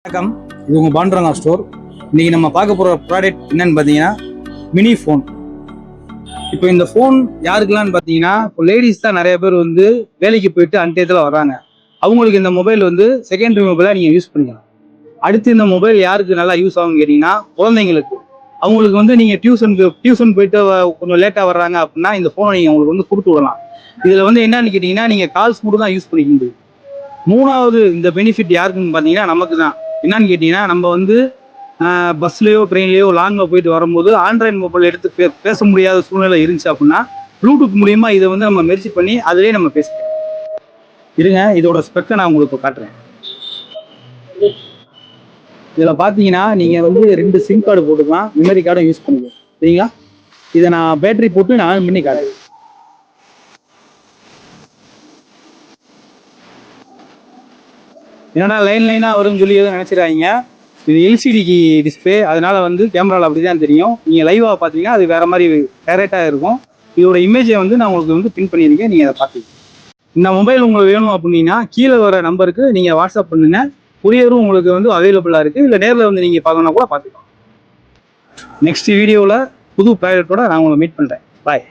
வணக்கம், இது உங்கள் பாண்டுரங்கா ஸ்டோர். இன்னைக்கு நம்ம பார்க்க போகிற ப்ராடக்ட் என்னன்னு பார்த்தீங்கன்னா மினி ஃபோன். இப்போ இந்த ஃபோன் யாருக்கெல்லாம்னு பார்த்தீங்கன்னா, இப்போ லேடிஸ் தான் நிறைய பேர் வந்து வேலைக்கு போயிட்டு அன்டயத்தில் வர்றாங்க. அவங்களுக்கு இந்த மொபைல் வந்து செகண்டரி மொபைலாக நீங்கள் யூஸ் பண்ணிக்கலாம். அடுத்து இந்த மொபைல் யாருக்கு நல்லா யூஸ் ஆகும்னு கேட்டிங்கன்னா, குழந்தைங்களுக்கு. அவங்களுக்கு வந்து நீங்கள் டியூஷன் போயிட்டு கொஞ்சம் லேட்டாக வர்றாங்க அப்படின்னா இந்த ஃபோனை நீங்கள் அவங்களுக்கு வந்து கொடுத்து விடலாம். இதில் வந்து என்னன்னு கேட்டிங்கன்னா, நீங்கள் கால்ஸ் மட்டும் தான் யூஸ் பண்ணிக்க முடியும். மூணாவது இந்த பெனிஃபிட் யாருக்குன்னு பார்த்தீங்கன்னா நமக்கு தான். என்னன்னு கேட்டிங்கன்னா, நம்ம வந்து பஸ்லேயோ ட்ரெயின்லேயோ லாங்கில் போயிட்டு வரும்போது ஆண்ட்ராய்டு மொபைல் எடுத்து பேச முடியாத சூழ்நிலை இருந்துச்சு அப்படின்னா ப்ளூடூத் மூலிமா இதை வந்து நம்ம மெர்ஜி பண்ணி அதிலே நம்ம பேசிக்கலாம். இருங்க, இதோட ஸ்பெக்கை நான் உங்களுக்கு காட்டுறேன். இதில் பார்த்தீங்கன்னா நீங்கள் வந்து 2 சிம் கார்டு போட்டுக்கலாம், மெமரி கார்டும் யூஸ் பண்ணிக்கலாம். சரிங்களா? இதை நான் பேட்டரி போட்டு நான் ஆன் பண்ணி காட்டுறேன். என்னடா லைனாக வரும்னு சொல்லி எதுவும் நினச்சிடாதீங்க. இது எல்சிடிக்கு டிஸ்பிளே, அதனால வந்து கேமராவில் அப்படி தான் தெரியும். நீங்கள் லைவாக பார்த்தீங்கன்னா அது வேறு மாதிரி டேரெக்டாக இருக்கும். இதோட இமேஜை வந்து நான் உங்களுக்கு வந்து பின் பண்ணியிருக்கேன், நீங்கள் அதை பார்த்துக்கோங்க. இந்த மொபைல் உங்களுக்கு வேணும் அப்படின்னா கீழே வர நம்பருக்கு நீங்கள் வாட்ஸ்அப் பண்ணுங்க. கொரியரும் உங்களுக்கு வந்து அவைலபிளாக இருக்குது. இல்லை நேரில் வந்து நீங்கள் பார்க்கணுன்னா கூட பார்த்துக்கலாம். நெக்ஸ்ட் வீடியோவில் புது ப்ராடக்டோட நான் உங்களை மீட் பண்ணுறேன். பாய்.